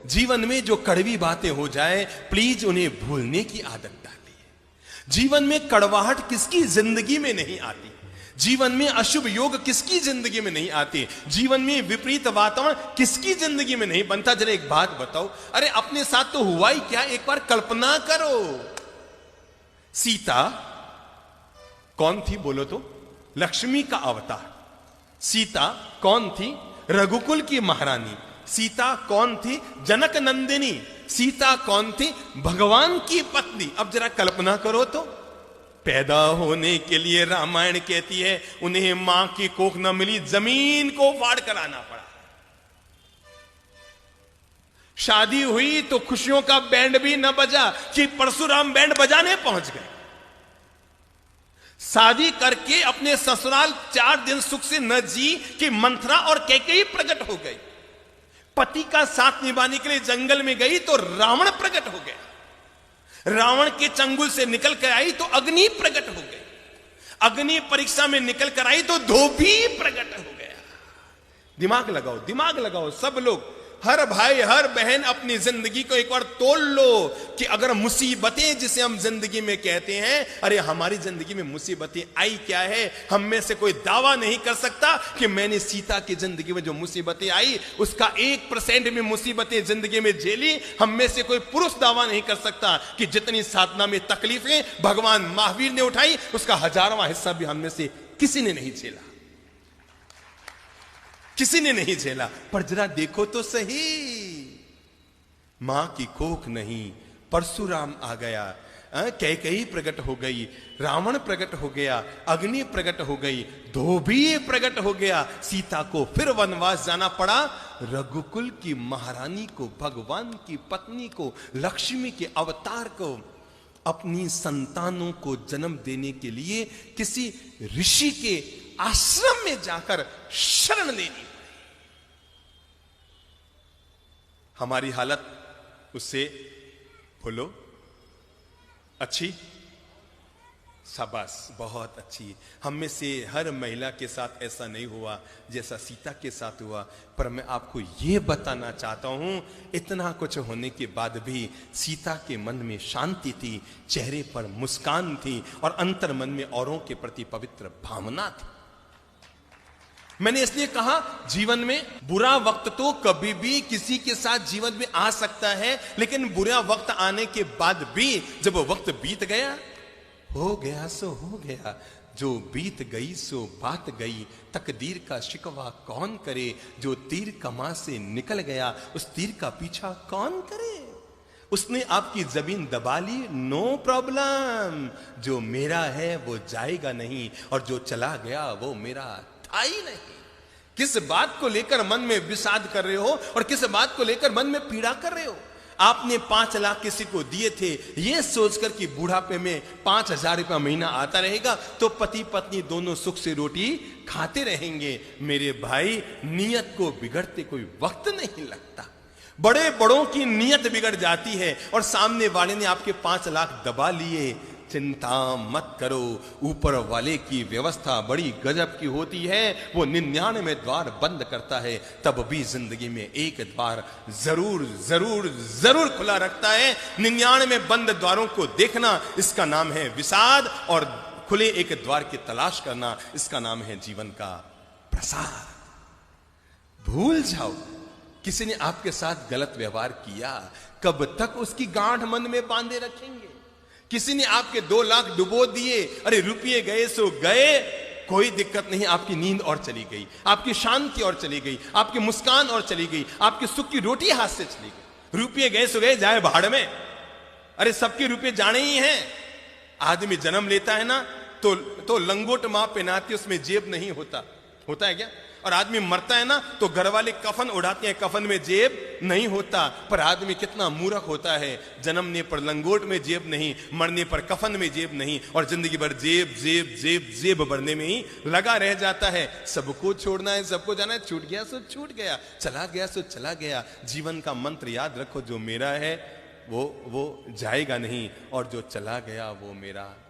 जीवन में जो कड़वी बातें हो जाए, प्लीज उन्हें भूलने की आदत डालिए। जीवन में कड़वाहट किसकी जिंदगी में नहीं आती, जीवन में अशुभ योग किसकी जिंदगी में नहीं आती, जीवन में विपरीत वातावरण किसकी जिंदगी में नहीं बनता। जरा एक बात बताओ, अरे अपने साथ तो हुआ ही क्या, एक बार कल्पना करो। सीता कौन थी बोलो तो? लक्ष्मी का अवतार। सीता कौन थी? रघुकुल की महारानी। सीता कौन थी? जनक नंदिनी। सीता कौन थी? भगवान की पत्नी। अब जरा कल्पना करो तो, पैदा होने के लिए रामायण कहती है उन्हें मां की कोख न मिली, जमीन को फाड़ कर आना पड़ा। शादी हुई तो खुशियों का बैंड भी न बजा कि परशुराम बैंड बजाने पहुंच गए। शादी करके अपने ससुराल 4 दिन सुख से न जी कि मंथरा और कैकेयी प्रकट हो गई। पति का साथ निभाने के लिए जंगल में गई तो रावण प्रकट हो गया। रावण के चंगुल से निकल कर आई तो अग्नि प्रकट हो गई। अग्नि परीक्षा में निकल कर आई तो धोबी प्रकट हो गया। दिमाग लगाओ, दिमाग लगाओ सब लोग, हर भाई हर बहन अपनी जिंदगी को एक बार तोल लो कि अगर मुसीबतें जिसे हम जिंदगी में कहते हैं, अरे हमारी जिंदगी में मुसीबतें आई क्या है। हम में से कोई दावा नहीं कर सकता कि मैंने सीता की जिंदगी में जो मुसीबतें आई उसका 1% में मुसीबतें जिंदगी में झेली। हम में से कोई पुरुष दावा नहीं कर सकता कि जितनी साधना में तकलीफें भगवान महावीर ने उठाई उसका 1000वां हिस्सा भी हम में से किसी ने नहीं झेला, किसी ने नहीं झेला। पर जरा देखो तो सही, मां की कोख नहीं, परशुराम आ गया, कैकेयी प्रकट हो गई, रावण प्रकट हो गया, अग्नि प्रकट हो गई, धोबी प्रकट हो गया। सीता को फिर वनवास जाना पड़ा। रघुकुल की महारानी को, भगवान की पत्नी को, लक्ष्मी के अवतार को अपनी संतानों को जन्म देने के लिए किसी ऋषि के आश्रम में जाकर शरण लेनी पड़ी। हमारी हालत उससे बोलो अच्छी? शाबाश, बहुत अच्छी। हम में से हर महिला के साथ ऐसा नहीं हुआ जैसा सीता के साथ हुआ। पर मैं आपको यह बताना चाहता हूं, इतना कुछ होने के बाद भी सीता के मन में शांति थी, चेहरे पर मुस्कान थी और अंतर मन में औरों के प्रति पवित्र भावना थी। मैंने इसलिए कहा, जीवन में बुरा वक्त तो कभी भी किसी के साथ जीवन में आ सकता है, लेकिन बुरा वक्त आने के बाद भी जब वक्त बीत गया, हो गया सो हो गया, जो बीत गई सो बात गई, तकदीर का शिकवा कौन करे, जो तीर कमा से निकल गया उस तीर का पीछा कौन करे। उसने आपकी जमीन दबा ली, नो प्रॉब्लम, जो मेरा है वो जाएगा नहीं और जो चला गया वो मेरा था ही नहीं। किस बात को लेकर मन में विषाद कर रहे हो और किस बात को लेकर मन में पीड़ा कर रहे हो। आपने 5 लाख किसी को दिए थे ये सोचकर कि बुढ़ापे में 5000 रुपया महीना आता रहेगा तो पति पत्नी दोनों सुख से रोटी खाते रहेंगे। मेरे भाई, नियत को बिगड़ते कोई वक्त नहीं लगता। बड़े बड़ों की नियत बिगड़ जाती है और सामने वाले ने आपके 5 लाख दबा लिए। चिंता मत करो, ऊपर वाले की व्यवस्था बड़ी गजब की होती है। वो 99 द्वार बंद करता है, तब भी जिंदगी में एक द्वार जरूर जरूर जरूर खुला रखता है। 99 बंद द्वारों को देखना, इसका नाम है विषाद, और खुले एक द्वार की तलाश करना, इसका नाम है जीवन का प्रसाद। भूल जाओ, किसी ने आपके साथ गलत व्यवहार किया, कब तक उसकी गांठ मन में बांधे रखेंगे। किसी ने आपके 2 लाख डुबो दिए, अरे रुपये गए सो गए, कोई दिक्कत नहीं, आपकी नींद और चली गई, आपकी शांति और चली गई, आपकी मुस्कान और चली गई, आपकी सुख की रोटी हाथ से चली गई। रुपये गए सो गए, जाए भाड़ में। अरे सबके रुपये जाने ही हैं। आदमी जन्म लेता है ना तो लंगोट मां पहनाती, उसमें जेब नहीं होता, होता है क्या? और आदमी मरता है ना तो घर वाले कफन उड़ाते हैं, कफन में जेब नहीं होता। पर आदमी कितना मूर्ख होता है, जन्मने पर लंगोट में जेब नहीं, मरने पर कफन में जेब नहीं, और जिंदगी भर जेब जेब जेब जेब भरने में ही लगा रह जाता है। सबको छोड़ना है, सबको जाना है, छूट गया सो छूट गया, चला गया सो चला गया। जीवन का मंत्र याद रखो, जो मेरा है वो जाएगा नहीं, और जो चला गया वो मेरा